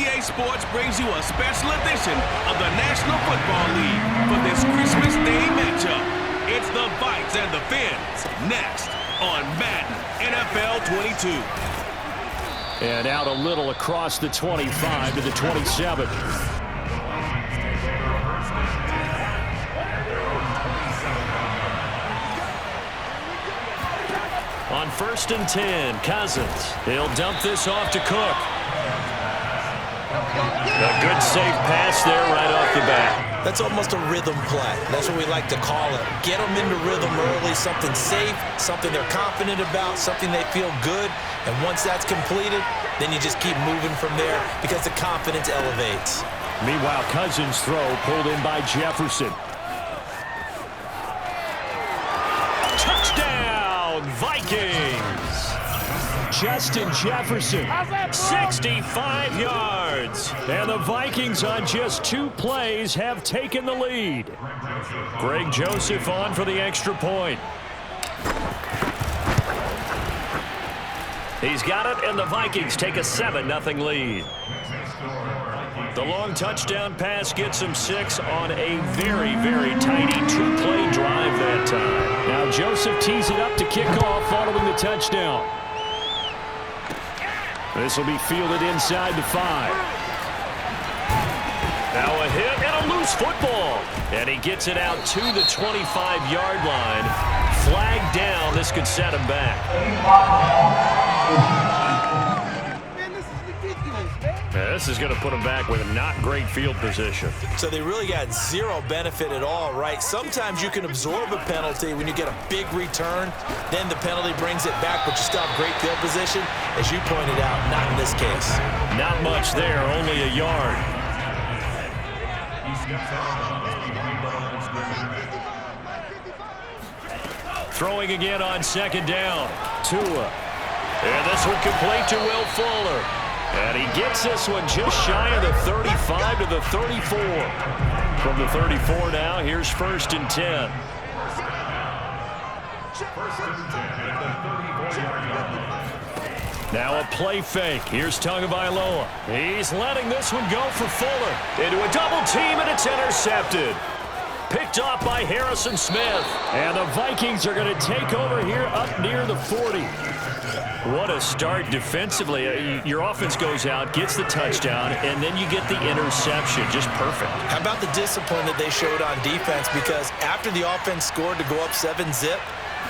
EA Sports brings you a special edition of the National Football League for this Christmas Day matchup. It's the Vikes and the Fins next on Madden NFL 22. And out a little across the 25 to the 27. On 1st and 10, Cousins. He'll dump this off to Cook. A good safe pass there right off the bat. That's almost a rhythm play. That's what we like to call it. Get them into rhythm early, something safe, something they're confident about, something they feel good. And once that's completed, then you just keep moving from there because the confidence elevates. Meanwhile, Cousins' throw pulled in by Jefferson. Touchdown, Vikings! Justin Jefferson, 65 yards. And the Vikings on just 2 plays have taken the lead. Greg Joseph on for the extra point. He's got it, and the Vikings take a 7-0 lead. The long touchdown pass gets him 6 on a very, very tiny 2-play drive that time. Now Joseph tees it up to kick off following the touchdown. This will be fielded inside the 5. Now a hit and a loose football. And he gets it out to the 25-yard line. Flag down. This could set him back. This is going to put him back with a not great field position. So they really got zero benefit at all, right? Sometimes you can absorb a penalty when you get a big return. Then the penalty brings it back, but you still have great field position. As you pointed out, not in this case. Not much there, only a yard. Throwing again on 2nd down. Tua. And this one complete to Will Fuller. And he gets this one just shy of the 35 to the 34. From the 34 now, here's 1st and 10. Now a play fake. Here's Tagovailoa. He's letting this one go for Fuller. Into a double team, and it's intercepted. Picked off by Harrison Smith. And the Vikings are going to take over here up near the 40. What a start defensively. Your offense goes out, gets the touchdown, and then you get the interception. Just perfect. How about the discipline that they showed on defense? Because after the offense scored to go up 7-zip,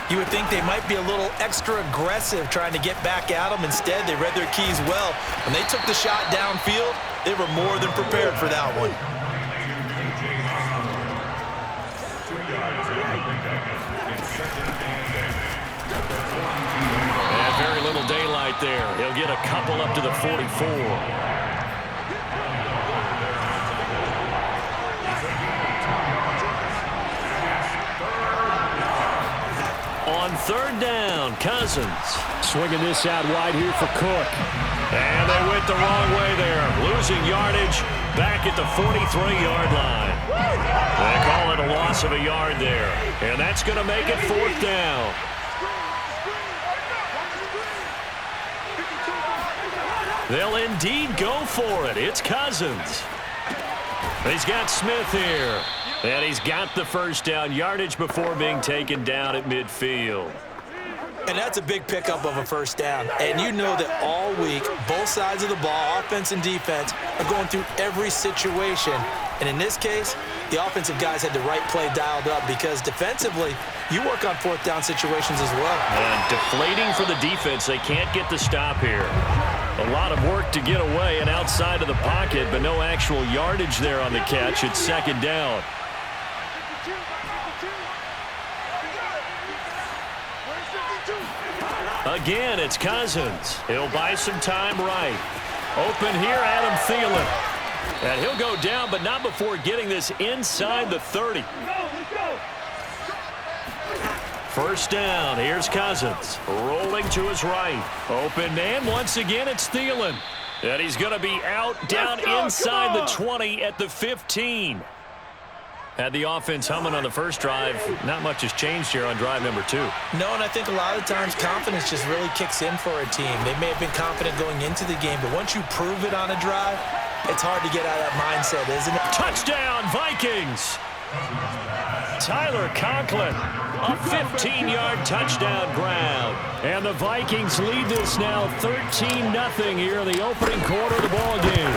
you would think they might be a little extra aggressive trying to get back at them. Instead, they read their keys well. When they took the shot downfield, they were more than prepared for that one. Very little daylight there. He'll get a couple up to the 44. On 3rd down, Cousins. Swinging this out wide here for Cook. And they went the wrong way there. Losing yardage back at the 43-yard line. They call it a loss of a yard there. And that's going to make it 4th down. They'll indeed go for it. It's Cousins. He's got Smith here. And he's got the 1st down, yardage before being taken down at midfield. And that's a big pickup of a 1st down. And you know that all week, both sides of the ball, offense and defense, are going through every situation. And in this case, the offensive guys had the right play dialed up because defensively, you work on 4th down situations as well. And deflating for the defense. They can't get the stop here. A lot of work to get away and outside of the pocket, but no actual yardage there on the catch. It's 2nd down. Again, it's Cousins. He'll buy some time right. Open here, Adam Thielen. And he'll go down, but not before getting this inside the 30. 1st down. Here's Cousins. Rolling to his right. Open man. Once again, it's Thielen. And he's going to be out down inside the 20 at the 15. Had the offense humming on the first drive. Not much has changed here on drive number 2. No, and I think a lot of times confidence just really kicks in for a team. They may have been confident going into the game, but once you prove it on a drive, it's hard to get out of that mindset, isn't it? Touchdown, Vikings! Tyler Conklin, a 15-yard touchdown grab. And the Vikings lead this now 13-0 here in the opening quarter of the ball game.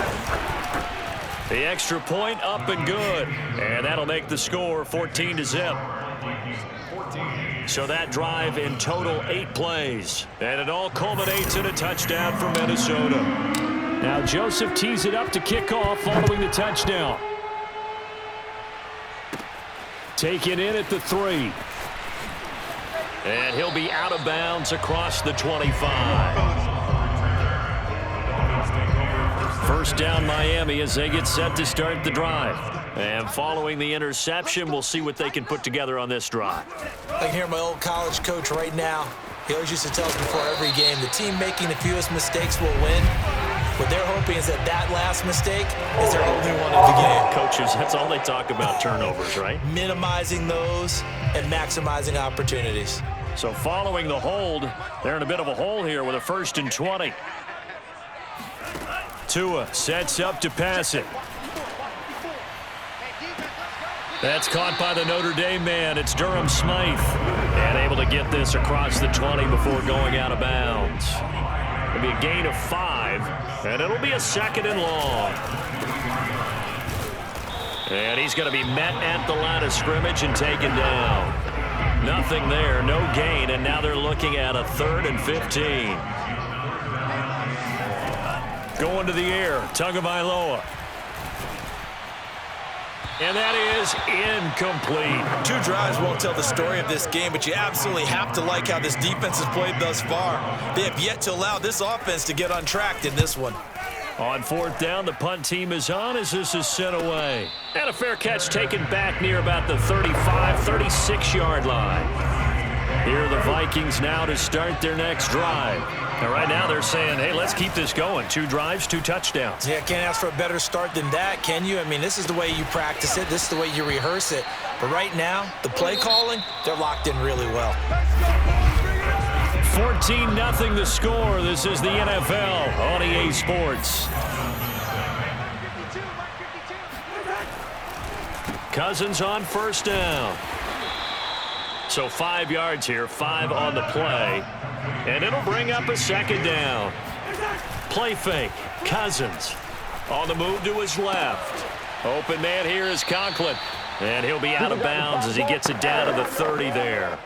The extra point up and good. And that'll make the score 14-0. So that drive in total 8 plays. And it all culminates in a touchdown for Minnesota. Now Joseph tees it up to kick off following the touchdown. Taken in at the 3. And he'll be out of bounds across the 25. First down Miami as they get set to start the drive. And following the interception, we'll see what they can put together on this drive. I can hear my old college coach right now. He always used to tell us before every game, the team making the fewest mistakes will win. What they're hoping is that last mistake is their only one of the game. Coaches, that's all they talk about, turnovers, right? Minimizing those and maximizing opportunities. So following the hold, they're in a bit of a hole here with a 1st and 20. Tua sets up to pass it. That's caught by the Notre Dame man. It's Durham Smythe. And able to get this across the 20 before going out of bounds. It'll be a gain of 5, and it'll be a 2nd and long. And he's going to be met at the line of scrimmage and taken down. Nothing there, no gain, and now they're looking at a 3rd and 15. Going to the air, Tagovailoa. And that is incomplete. 2 drives won't tell the story of this game, but you absolutely have to like how this defense has played thus far. They have yet to allow this offense to get untracked in this one. On 4th down, the punt team is on as this is sent away. And a fair catch taken back near about the 35, 36-yard line. Here are the Vikings now to start their next drive. And right now they're saying, hey, let's keep this going. 2 drives, 2 touchdowns. Yeah, can't ask for a better start than that, can you? I mean, this is the way you practice it. This is the way you rehearse it. But right now, the play calling, they're locked in really well. 14-0 the score. This is the NFL on EA Sports. Cousins on 1st down. So 5 yards here, 5 on the play. And it'll bring up a 2nd down. Play fake. Cousins on the move to his left. Open man here is Conklin. And he'll be out of bounds as he gets it down to the 30 there.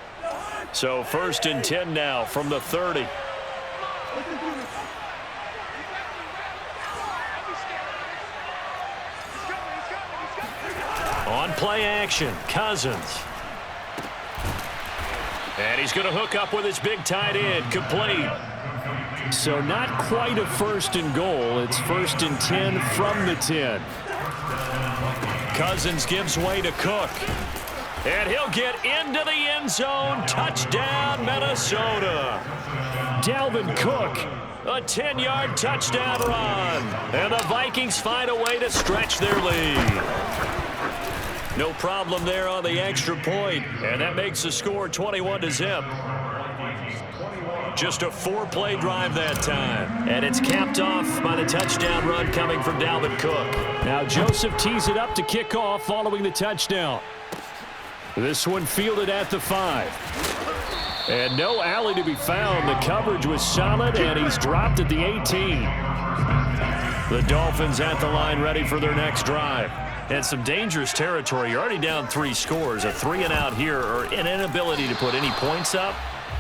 So 1st and 10 now from the 30. On play action, Cousins. And he's going to hook up with his big tight end, complete. So not quite a 1st and goal. It's 1st and 10 from the 10. Cousins gives way to Cook. And he'll get into the end zone. Touchdown, Minnesota. Dalvin Cook, a 10-yard touchdown run. And the Vikings find a way to stretch their lead. No problem there on the extra point, and that makes the score 21-0. Just a 4-play drive that time, and it's capped off by the touchdown run coming from Dalvin Cook. Now Joseph tees it up to kick off following the touchdown. This one fielded at the 5. And no alley to be found. The coverage was solid, and he's dropped at the 18. The Dolphins at the line ready for their next drive. And some dangerous territory. You're already down 3 scores. A 3-and-out here, or an inability to put any points up.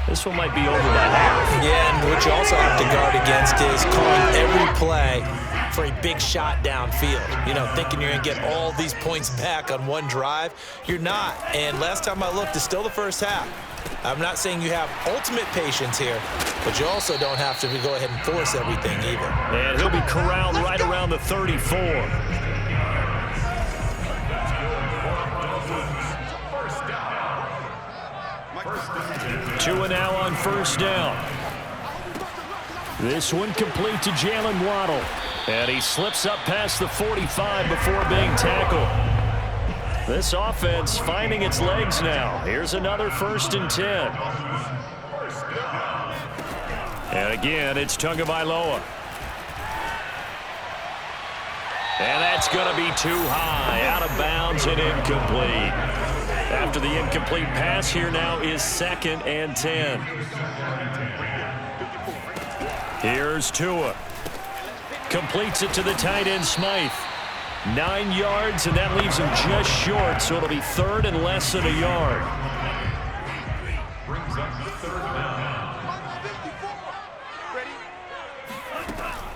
This one might be over by half. Yeah, and what you also have to guard against is calling every play for a big shot downfield. You know, thinking you're going to get all these points back on one drive. You're not. And last time I looked, it's still the first half. I'm not saying you have ultimate patience here, but you also don't have to go ahead and force everything either. And he'll be corralled right around the 34. 2 and now on 1st down. This one complete to Jalen Waddle. And he slips up past the 45 before being tackled. This offense finding its legs now. Here's another 1st and 10. And again, it's Tagovailoa. And that's going to be too high, out of bounds and incomplete. After the incomplete pass, here now is 2nd and 10. Here's Tua. Completes it to the tight end, Smythe. 9 yards, and that leaves him just short, so it'll be 3rd and less than a yard.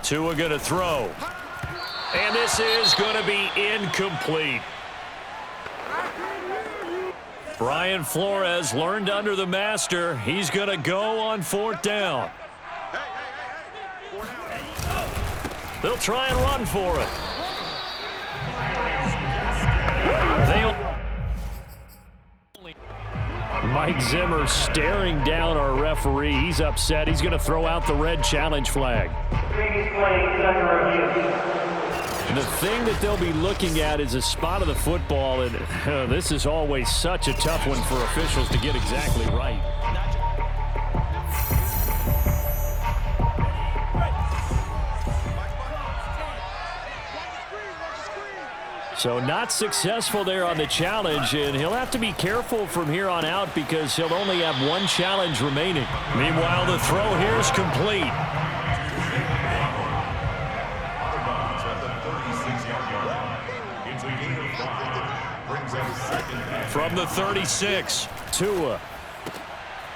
Tua going to throw. And this is going to be incomplete. Brian Flores learned under the master. He's going to go on 4th down. They'll try and run for it. Mike Zimmer staring down our referee. He's upset. He's going to throw out the red challenge flag. The thing that they'll be looking at is a spot of the football, and this is always such a tough one for officials to get exactly right. So not successful there on the challenge, and he'll have to be careful from here on out because he'll only have 1 challenge remaining. Meanwhile, the throw here is complete. From the 36, Tua.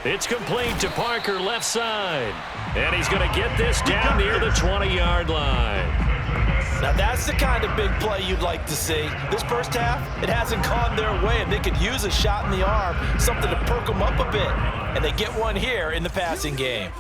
It's complete to Parker, left side. And he's going to get this down near the 20-yard line. Now that's the kind of big play you'd like to see. This first half, it hasn't gone their way, and they could use a shot in the arm, something to perk them up a bit. And they get one here in the passing game.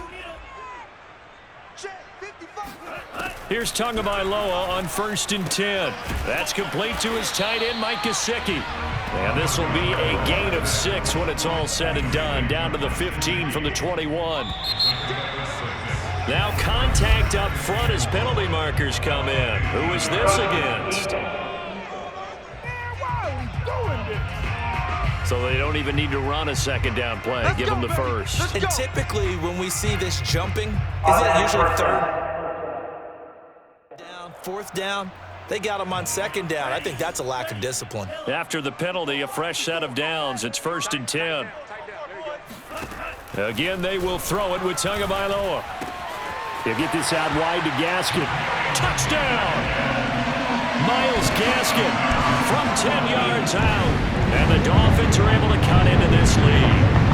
Here's Tagovailoa on 1st and 10. That's complete to his tight end, Mike Gesicki. And this will be a gain of 6 when it's all said and done, down to the 15 from the 21. Now contact up front as penalty markers come in. Who is this against? So they don't even need to run a 2nd down play. Give them the 1st. And typically when we see this jumping, isn't it usually 3rd down, 4th down? They got him on 2nd down. I think that's a lack of discipline. After the penalty, a fresh set of downs. It's 1st and 10. Again, they will throw it with Tagovailoa. He'll get this out wide to Gaskin. Touchdown! Myles Gaskin from 10 yards out. And the Dolphins are able to cut into this lead.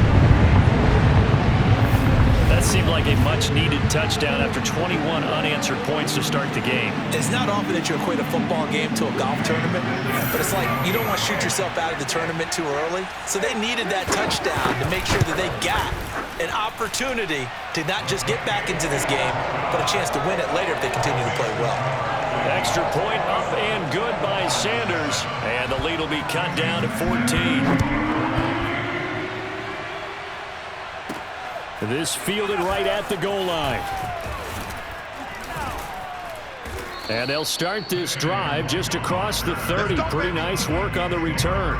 That seemed like a much-needed touchdown after 21 unanswered points to start the game. It's not often that you equate a football game to a golf tournament, but it's like you don't want to shoot yourself out of the tournament too early. So they needed that touchdown to make sure that they got an opportunity to not just get back into this game, but a chance to win it later if they continue to play well. Extra point up and good by Sanders, and the lead will be cut down to 14. This fielded right at the goal line. And they'll start this drive just across the 30. Pretty nice work on the return.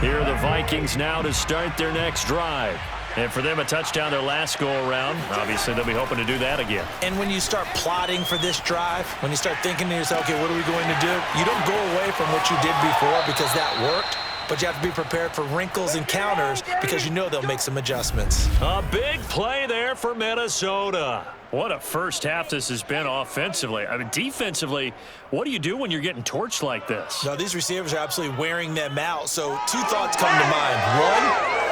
Here are the Vikings now to start their next drive. And for them, a touchdown their last go-around. Obviously, they'll be hoping to do that again. And when you start plotting for this drive, when you start thinking to yourself, okay, what are we going to do? You don't go away from what you did before because that worked. But you have to be prepared for wrinkles and counters because you know they'll make some adjustments. A big play there for Minnesota. What a first half this has been offensively. I mean, defensively, what do you do when you're getting torched like this? No, these receivers are absolutely wearing them out. So 2 thoughts come to mind.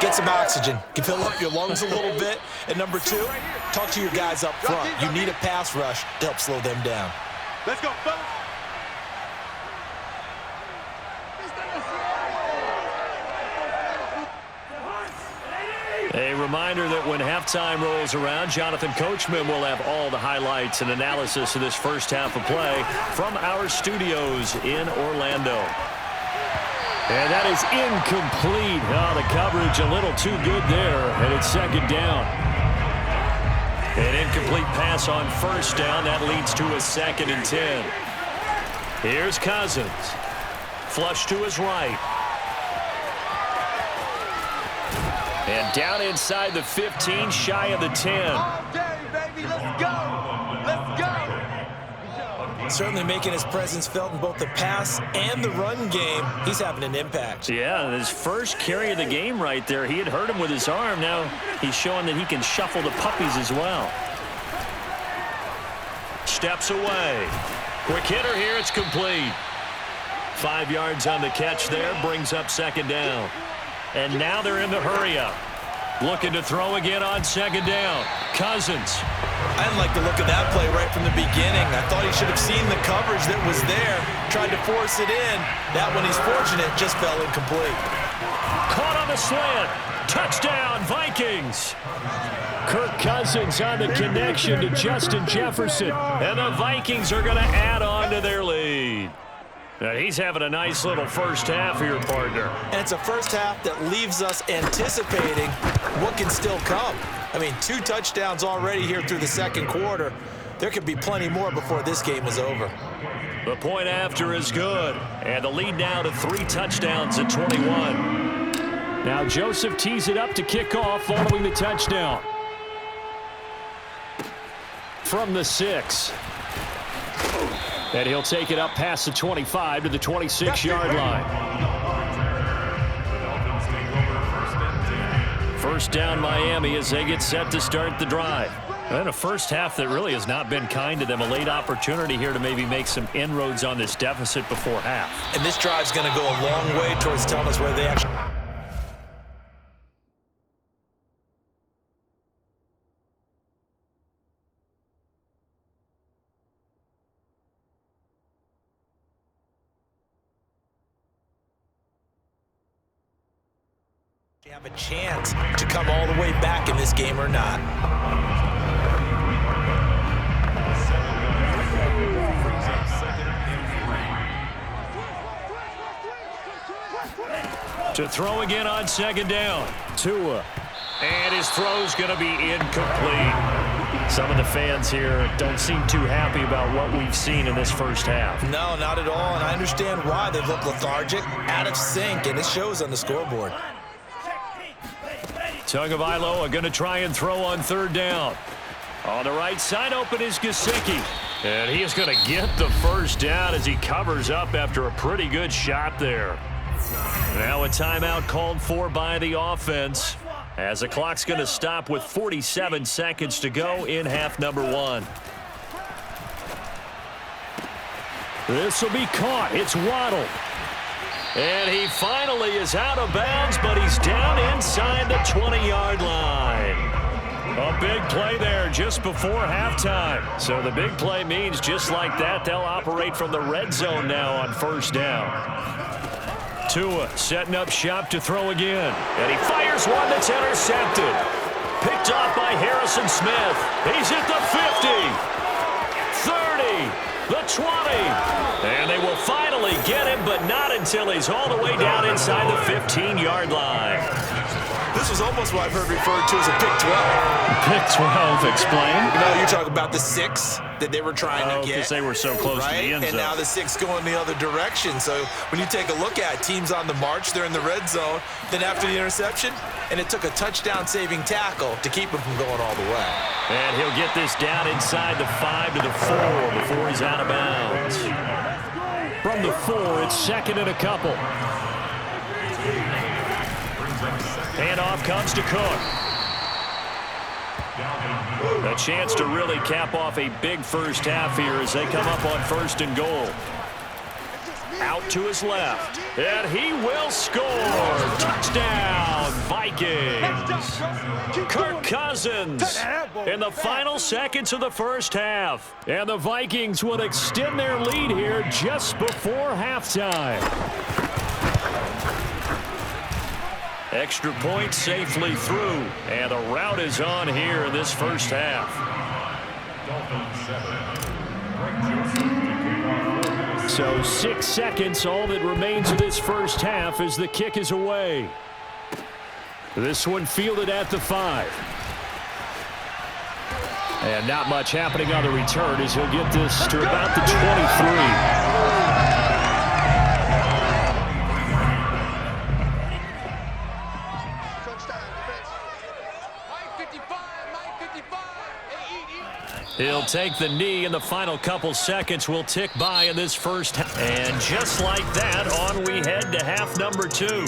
1, get some oxygen. You fill up your lungs a little bit. And number 2, talk to your guys up front. You need a pass rush to help slow them down. Let's go, fellas. A reminder that when halftime rolls around, Jonathan Coachman will have all the highlights and analysis of this first half of play from our studios in Orlando. And that is incomplete. Oh, the coverage a little too good there, and it's 2nd down. An incomplete pass on 1st down. That leads to a 2nd and 10. Here's Cousins. Flush to his right. And down inside the 15, shy of the 10. All day, baby. Let's go. Let's go. Certainly making his presence felt in both the pass and the run game. He's having an impact. Yeah, his first carry of the game right there. He had hurt him with his arm. Now he's showing that he can shuffle the puppies as well. Steps away. Quick hitter here. It's complete. 5 yards on the catch there. Brings up second down. And now they're in the hurry-up. Looking to throw again on second down. Cousins. I didn't like the look of that play right from the beginning. I thought he should have seen the coverage that was there, tried to force it in. That one, he's fortunate, just fell incomplete. Caught on the slant. Touchdown, Vikings. Kirk Cousins on the connection to Justin Jefferson. And the Vikings are going to add on to their lead. Now he's having a nice little first half here, partner. And it's a first half that leaves us anticipating what can still come. I mean, 2 touchdowns already here through the second quarter. There could be plenty more before this game is over. The point after is good. And the lead now to 3 touchdowns at 21. Now Joseph tees it up to kick off following the touchdown. From the 6. And he'll take it up past the 25 to the 26-yard line. First down Miami as they get set to start the drive. And a first half that really has not been kind to them. A late opportunity here to maybe make some inroads on this deficit before half. And this drive's going to go a long way towards telling us where they actually... have a chance to come all the way back in this game or not. To throw again on second down. Tua. And his throw's going to be incomplete. Some of the fans here don't seem too happy about what we've seen in this first half. No, not at all, and I understand why. They look lethargic, out of sync, and it shows on the scoreboard. Tagovailoa going to try and throw on third down. On the right side open is Gesicki. And he is going to get the first down as he covers up after a pretty good shot there. Now a timeout called for by the offense as the clock's going to stop with 47 seconds to go in half number 1. This will be caught. It's Waddle. And he finally is out of bounds, but he's down inside the 20-yard line. A big play there just before halftime. So the big play means just like that, they'll operate from the red zone now on first down. Tua setting up shop to throw again. And he fires one that's intercepted. Picked off by Harrison Smith. He's at the 50. 30. The 20. And they will finally get him, but not until he's all the way down inside the 15-yard line. This was almost what I've heard referred to as a pick 12. Pick 12, explain. You know, you're talking about the 6 that they were trying to get. Because they were so close to the end zone. And now the 6 going the other direction. So when you take a look at teams on the march, they're in the red zone. Then after the interception, and it took a touchdown-saving tackle to keep him from going all the way. And he'll get this down inside the 5 to the 4 before he's out of bounds. From the 4, it's second and a couple. Handoff comes to Cook. A chance to really cap off a big first half here as they come up on first and goal. Out to his left. And he will score. Touchdown, Vikings. Kirk Cousins in the final seconds of the first half. And the Vikings will extend their lead here just before halftime. Extra point safely through. And the route is on here in this first half. So 6 seconds, all that remains of this first half as the kick is away. This one fielded at the 5. And not much happening on the return as he'll get this to about the 23. He'll take the knee, and the final couple seconds will tick by in this first half. And just like that, on we head to half number 2.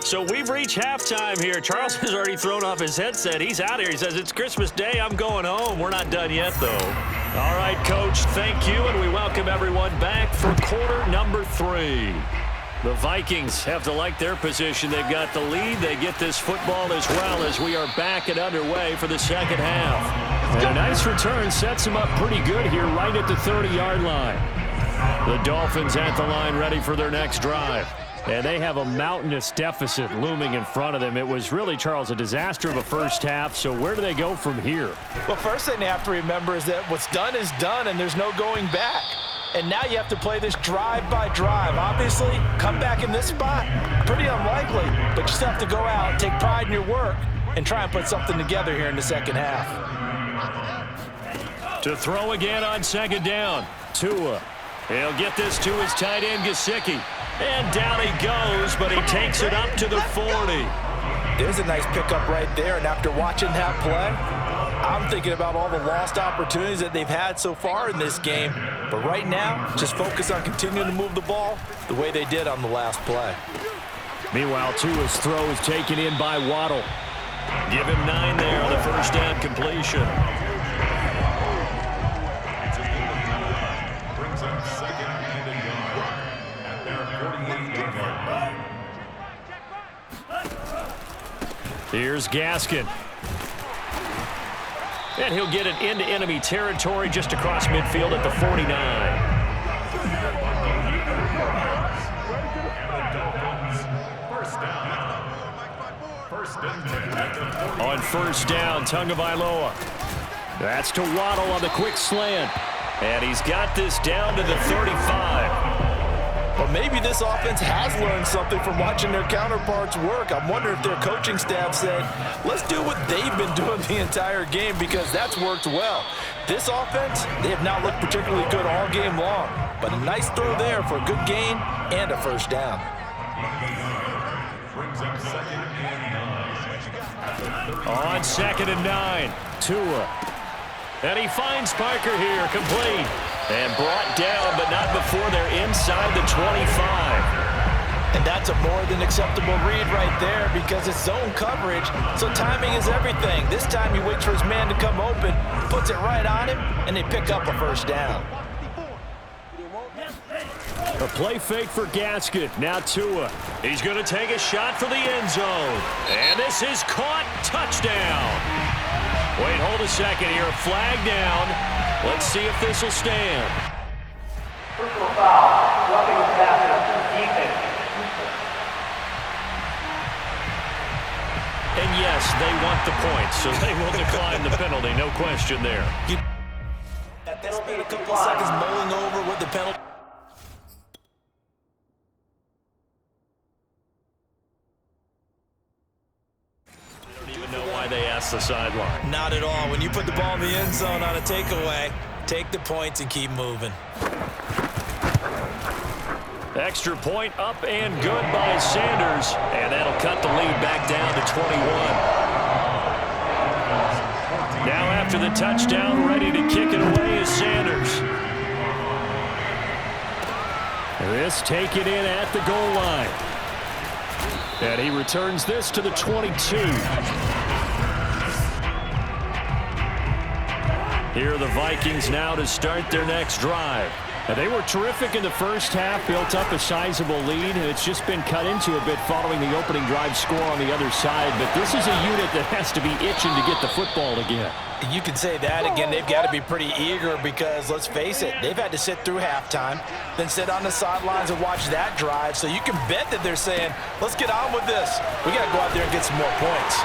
So we've reached halftime here. Charles has already thrown off his headset. He's out here. He says, it's Christmas Day. I'm going home. We're not done yet, though. All right, Coach, thank you, and we welcome everyone back for quarter number 3. The Vikings have to like their position. They've got the lead. They get this football as well as we are back and underway for the second half. And a nice return sets them up pretty good here right at the 30-yard line. The Dolphins at the line ready for their next drive. And they have a mountainous deficit looming in front of them. It was really, Charles, a disaster of a first half. So where do they go from here? Well, first thing they have to remember is that what's done is done, and there's no going back. And now you have to play this drive by drive. Obviously, come back in this spot, pretty unlikely. But you still have to go out, take pride in your work, and try and put something together here in the second half. To throw again on second down, Tua. He'll get this to his tight end, Gesicki. And down he goes, but he takes it up to the 40. There's a nice pickup right there, and after watching that play, I'm thinking about all the lost opportunities that they've had so far in this game. But right now, just focus on continuing to move the ball the way they did on the last play. Meanwhile, Tua's throw is taken in by Waddle. Give him 9 there on the first down completion. Here's Gaskin. And he'll get it into enemy territory just across midfield at the 49. On first down, Tagovailoa. That's to Waddle on the quick slant. And he's got this down to the 35. Well, maybe this offense has learned something from watching their counterparts work. I'm wondering if their coaching staff said, let's do what they've been doing the entire game, because that's worked well. This offense, they have not looked particularly good all game long, but a nice throw there for a good gain and a first down. On second and 9, Tua. And he finds Parker here, complete. And brought down, but not before they're inside the 25. And that's a more than acceptable read right there, because it's zone coverage, so timing is everything. This time he waits for his man to come open, puts it right on him, and they pick up a first down. A play fake for Gaskin. Now Tua. He's going to take a shot for the end zone. And this is caught. Touchdown. Wait, hold a second here. Flag down. Let's see if this will stand. Personal foul, roughing the passer, defense. And yes, they want the points, so they will decline the penalty. No question there. They spent a couple of seconds mulling over what the penalty. They asked the sideline. Not at all. When you put the ball in the end zone on a takeaway, take the points and keep moving. Extra point up and good by Sanders. And that'll cut the lead back down to 21. Now after the touchdown, ready to kick it away is Sanders. This taken in at the goal line. And he returns this to the 22. Here are the Vikings now to start their next drive. Now, they were terrific in the first half, built up a sizable lead, and it's just been cut into a bit following the opening drive score on the other side. But this is a unit that has to be itching to get the football again. You can say that again. They've got to be pretty eager because, let's face it, they've had to sit through halftime, then sit on the sidelines and watch that drive. So you can bet that they're saying, let's get on with this. We got to go out there and get some more points.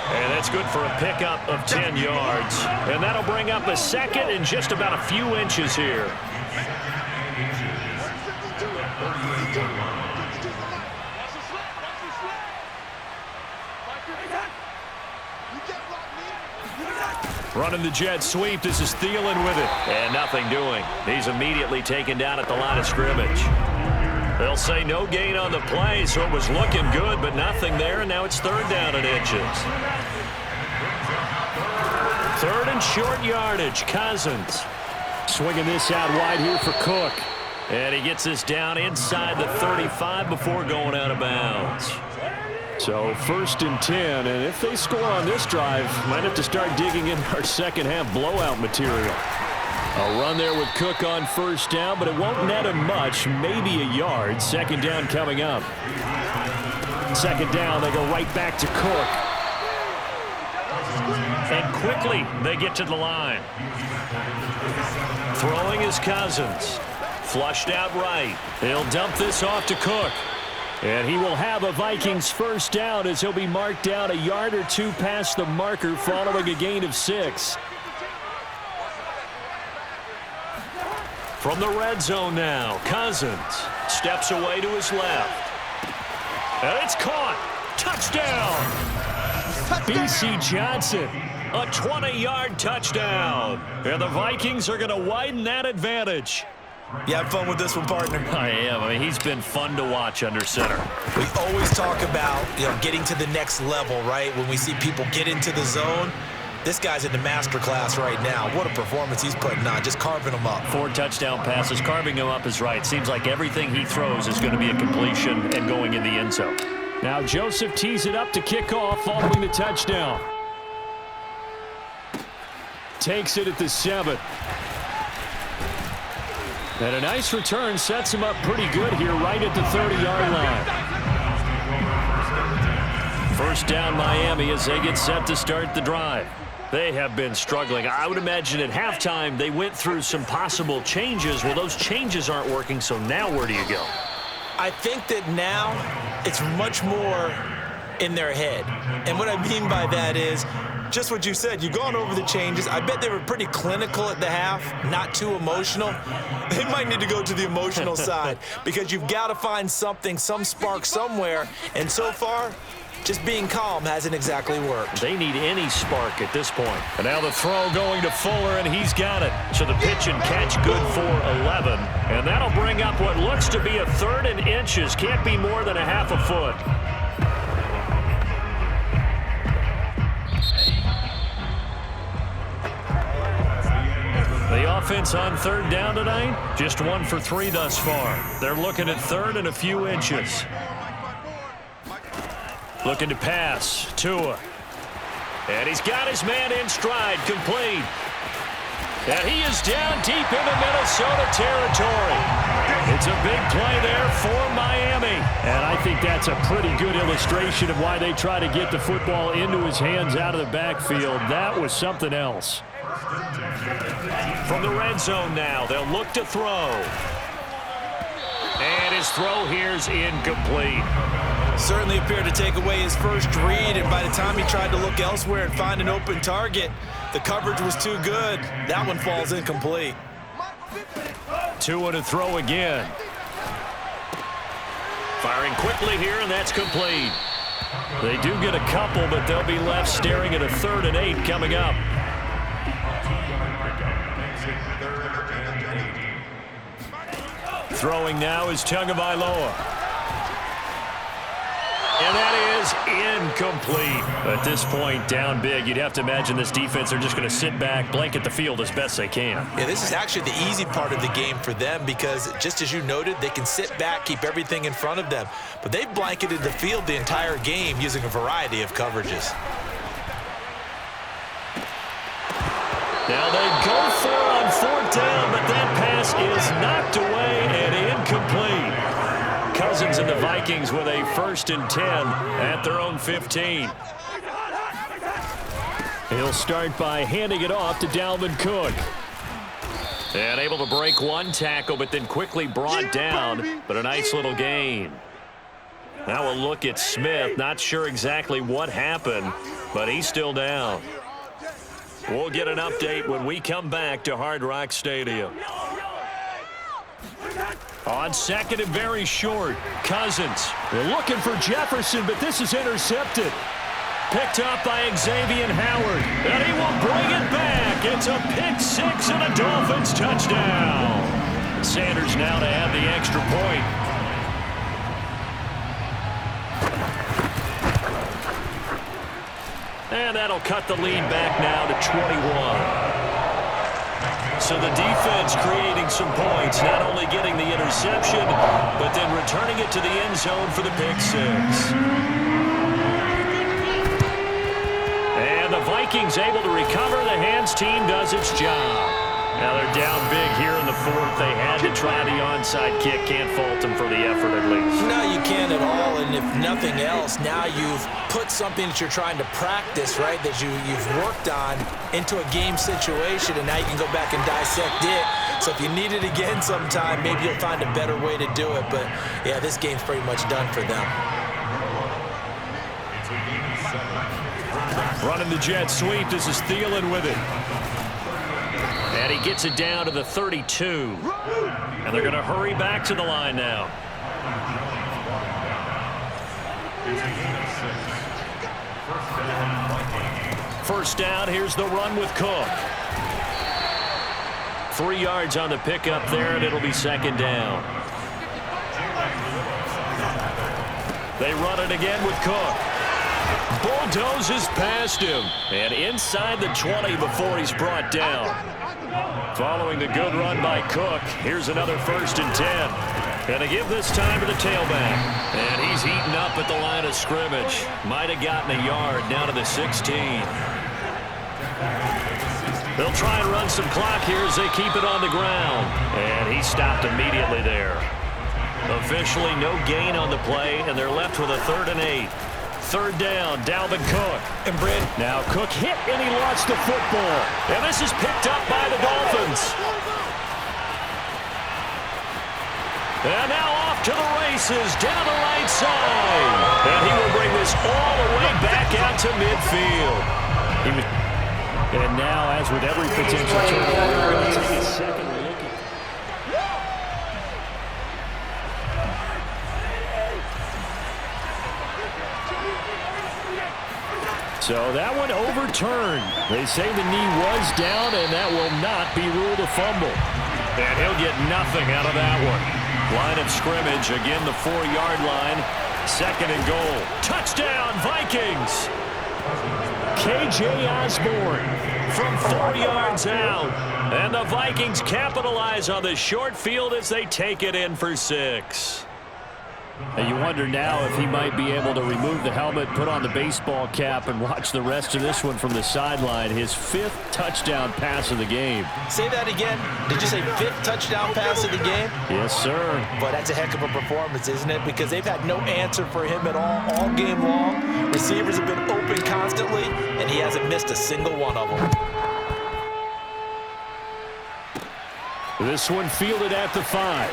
And that's good for a pickup of 10 yards. And that'll bring up a second and just about a few inches here. Running the jet sweep. This is Thielen with it. And nothing doing. He's immediately taken down at the line of scrimmage. They'll say no gain on the play, so it was looking good, but nothing there, and now it's 3rd down and inches. 3rd and short yardage. Cousins swinging this out wide here for Cook. And he gets this down inside the 35 before going out of bounds. So 1st and 10, and if they score on this drive, might have to start digging in our second half blowout material. A run there with Cook on 1st down, but it won't net him much, maybe a yard. 2nd down coming up. 2nd down, they go right back to Cook. And quickly they get to the line. Throwing is Cousins. Flushed out right. He'll dump this off to Cook. And he will have a Vikings 1st down as he'll be marked down a yard or 2 past the marker following a gain of 6. From the red zone now, Cousins steps away to his left. And it's caught. Touchdown. B.C. Johnson, a 20-yard touchdown. And the Vikings are going to widen that advantage. You have fun with this one, partner? I am. I mean, he's been fun to watch under center. We always talk about, getting to the next level, right? When we see people get into the zone. This guy's in the master class right now. What a performance he's putting on, just carving them up. 4 touchdown passes. Carving him up is right. Seems like everything he throws is going to be a completion and going in the end zone. Now Joseph tees it up to kick off following the touchdown. Takes it at the 7. And a nice return sets him up pretty good here right at the 30-yard line. 1st down Miami as they get set to start the drive. They have been struggling. I would imagine at halftime they went through some possible changes. Well, those changes aren't working, so now where do you go? I think that now it's much more in their head. And what I mean by that is just what you said. You've gone over the changes. I bet they were pretty clinical at the half, not too emotional. They might need to go to the emotional side because you've got to find something, some spark somewhere. And so far, just being calm hasn't exactly worked. They need any spark at this point. And now the throw going to Fuller, and he's got it. So the pitch and catch good for 11. And that'll bring up what looks to be a 3rd and inches. Can't be more than a half a foot. The offense on 3rd down tonight, just 1 for 3 thus far. They're looking at 3rd and a few inches. Looking to pass. Tua. And he's got his man in stride. Complete. And he is down deep into Minnesota territory. It's a big play there for Miami. And I think that's a pretty good illustration of why they try to get the football into his hands out of the backfield. That was something else. From the red zone now, they'll look to throw. And his throw here's incomplete. Certainly appeared to take away his first read, and by the time he tried to look elsewhere and find an open target, the coverage was too good. That one falls incomplete. Tua to throw again. Firing quickly here, and that's complete. They do get a couple, but they'll be left staring at a 3rd and 8 coming up. Throwing now is Tagovailoa. And that is incomplete. At this point, down big, you'd have to imagine this defense, they're just going to sit back, blanket the field as best they can. Yeah, this is actually the easy part of the game for them because, just as you noted, they can sit back, keep everything in front of them. But they've blanketed the field the entire game using a variety of coverages. Now they go for it on 4th down, but that pass is knocked away and incomplete. Cousins and the Vikings with a 1st and 10 at their own 15. He'll start by handing it off to Dalvin Cook. And able to break 1 tackle, but then quickly brought down, but a nice little gain. Now we'll look at Smith. Not sure exactly what happened, but he's still down. We'll get an update when we come back to Hard Rock Stadium. On 2nd and very short, Cousins. They're looking for Jefferson, but this is intercepted. Picked up by Xavier Howard, and he will bring it back. It's a pick 6 and a Dolphins touchdown. Sanders now to add the extra point. And that'll cut the lead back now to 21. So the defense creating some points, not only getting the interception, but then returning it to the end zone for the pick six. And the Vikings able to recover. The hands team does its job. Now they're down big here in the fourth. They had to try the onside kick. Can't fault them for the effort at least. No, you can't at all. And if nothing else, now you've put something that you're trying to practice, right, that you've worked on into a game situation, and now you can go back and dissect it. So if you need it again sometime, maybe you'll find a better way to do it. But, yeah, this game's pretty much done for them. Running the jet sweep. This is Thielen with it. And he gets it down to the 32. And they're going to hurry back to the line now. First down, here's the run with Cook. 3 yards on the pickup there, and it'll be second down. They run it again with Cook. Bulldozes past him. And inside the 20 before he's brought down. Following the good run by Cook, here's another 1st and 10. And they give this time to the tailback. And he's eaten up at the line of scrimmage. Might have gotten a yard down to the 16. They'll try and run some clock here as they keep it on the ground. And he stopped immediately there. Officially no gain on the play, and they're left with a 3rd and 8. 3rd down, Dalvin Cook. And Brad, now Cook hit, and he lost the football. And this is picked up by the Dolphins. And now off to the races, down the right side. And he will bring this all the way back out to midfield. And now, as with every potential turnover, we're going to take a second look at. So that one overturned. They say the knee was down, and that will not be ruled a fumble. And he'll get nothing out of that one. Line of scrimmage, again the 4-yard line. 2nd and goal. Touchdown, Vikings! K.J. Osborne from 4 yards out. And the Vikings capitalize on the short field as they take it in for 6. And you wonder now if he might be able to remove the helmet, put on the baseball cap, and watch the rest of this one from the sideline. His 5th touchdown pass of the game. Say that again. Did you say 5th touchdown pass of the game? Yes, sir. But that's a heck of a performance, isn't it? Because they've had no answer for him at all game long. Receivers have been open constantly, and he hasn't missed a single one of them. This one fielded at the 5.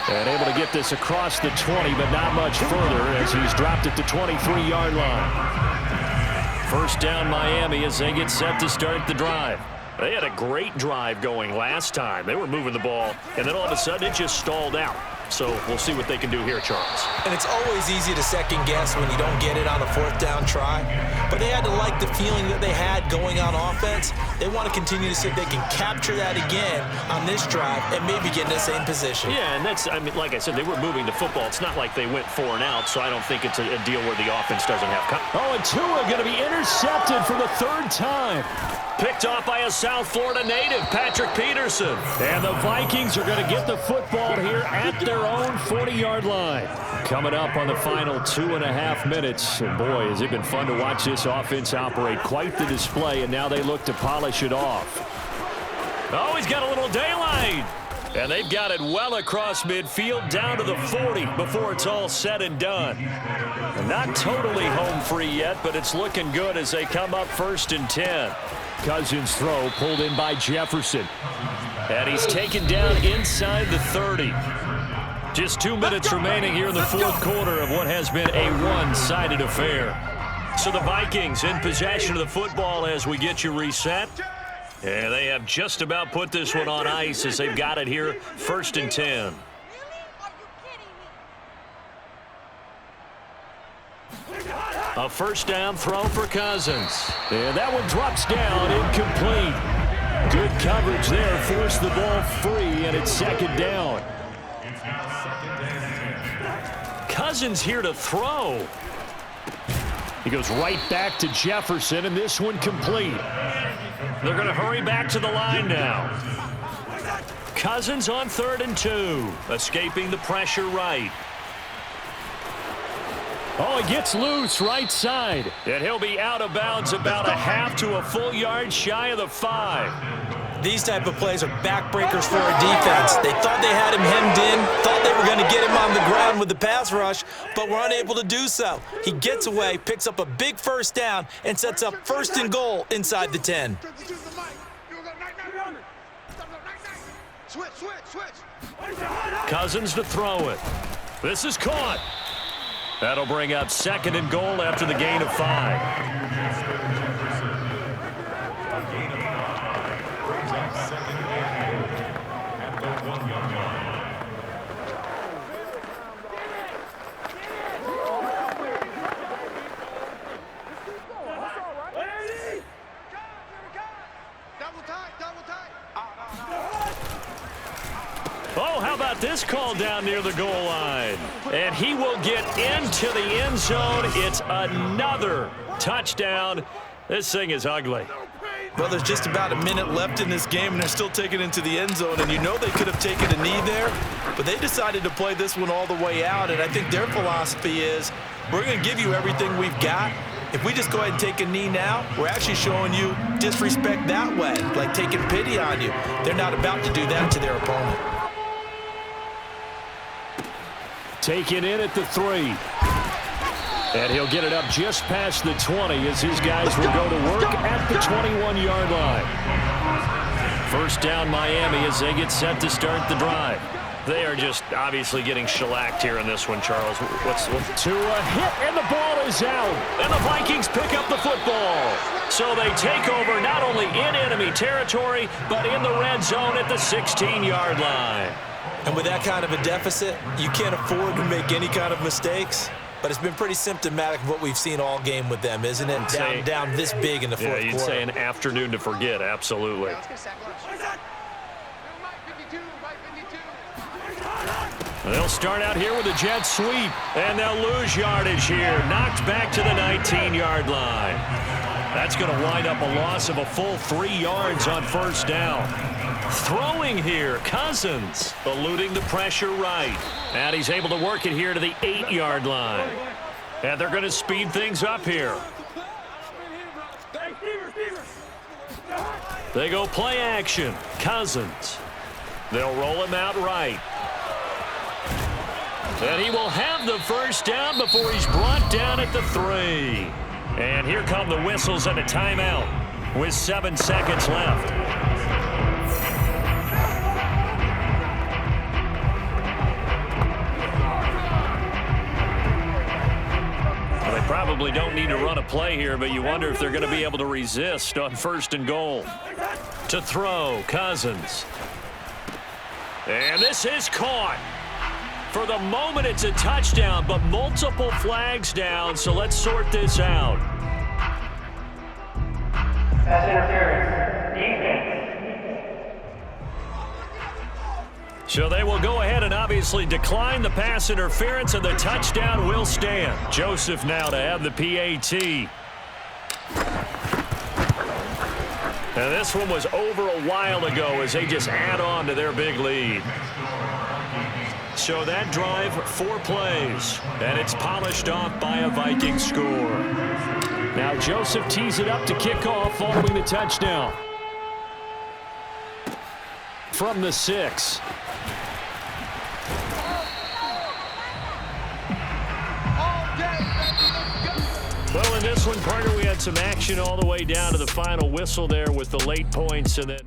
And able to get this across the 20, but not much further as he's dropped it to 23-yard line. First down Miami as they get set to start the drive. They had a great drive going last time. They were moving the ball, and then all of a sudden it just stalled out. So we'll see what they can do here, Charles. And it's always easy to second guess when you don't get it on a 4th down try. But they had to like the feeling that they had going on offense. They want to continue to see if they can capture that again on this drive and maybe get in the same position. Yeah, and that's, I mean, like I said, they were moving the football. It's not like they went 4 and out, so I don't think it's a deal where the offense doesn't have. Oh, and Tua going to be intercepted for the 3rd time. Picked off by a South Florida native, Patrick Peterson. And the Vikings are going to get the football here at their own 40-yard line. Coming up on the final 2.5 minutes. And boy, has it been fun to watch this offense operate. Quite the display, and now they look to polish it off. Oh, he's got a little daylight. And they've got it well across midfield down to the 40 before it's all said and done. And not totally home free yet, but it's looking good as they come up 1st and 10. Cousins' throw pulled in by Jefferson. And he's taken down inside the 30. Just 2 minutes remaining here in the 4th quarter of what has been a one-sided affair. So the Vikings in possession of the football as we get you reset. And they have just about put this one on ice as they've got it here 1st and 10. A 1st down throw for Cousins. And that one drops down, incomplete. Good coverage there, forced the ball free, and it's 2nd down. Cousins here to throw. He goes right back to Jefferson, and this one complete. They're going to hurry back to the line now. Cousins on 3rd and 2. Escaping the pressure right. Oh, he gets loose right side. And he'll be out of bounds about a half to a full yard shy of the 5. These type of plays are backbreakers for a defense. They thought they had him hemmed in, thought they were going to get him on the ground with the pass rush, but were unable to do so. He gets away, picks up a big first down, and sets up 1st and goal inside the 10. Cousins to throw it. This is caught. That'll bring up 2nd and goal after the gain of 5. Oh, how about this call down near the goal line? And he will get into the end zone. It's another touchdown. This thing is ugly. Well, there's just about a minute left in this game, and they're still taking it into the end zone. And you know they could have taken a knee there, but they decided to play this one all the way out. And I think their philosophy is, we're going to give you everything we've got. If we just go ahead and take a knee now, we're actually showing you disrespect that way, like taking pity on you. They're not about to do that to their opponent. Taken in at the 3. And he'll get it up just past the 20 as his guys will go to work at the 21-yard line. 1st down Miami as they get set to start the drive. They are just obviously getting shellacked here in this one, Charles. What's to a hit, and the ball is out. And the Vikings pick up the football. So they take over not only in enemy territory, but in the red zone at the 16-yard line. And with that kind of a deficit, you can't afford to make any kind of mistakes. But it's been pretty symptomatic of what we've seen all game with them, isn't it? Down this big in the fourth quarter. Yeah, you'd say an afternoon to forget, absolutely. They'll start out here with a jet sweep, and they'll lose yardage here. Knocked back to the 19-yard line. That's going to wind up a loss of a full 3 yards on 1st down. Throwing here, Cousins, eluding the pressure right. And he's able to work it here to the 8-yard line. And they're going to speed things up here. They go play action. Cousins. They'll roll him out right. And he will have the 1st down before he's brought down at the 3. And here come the whistles and a timeout with 7 seconds left. They probably don't need to run a play here, but you wonder if they're going to be able to resist on 1st and goal. To throw, Cousins. And this is caught. For the moment, it's a touchdown, but multiple flags down, so let's sort this out. Pass interference. Defense. So they will go ahead and obviously decline the pass interference, and the touchdown will stand. Joseph now to have the PAT. And this one was over a while ago as they just add on to their big lead. So that drive, 4 plays, and it's polished off by a Viking score. Now Joseph tees it up to kick off following the touchdown. From the 6. Well, in this one, partner, we had some action all the way down to the final whistle there with the late points, and then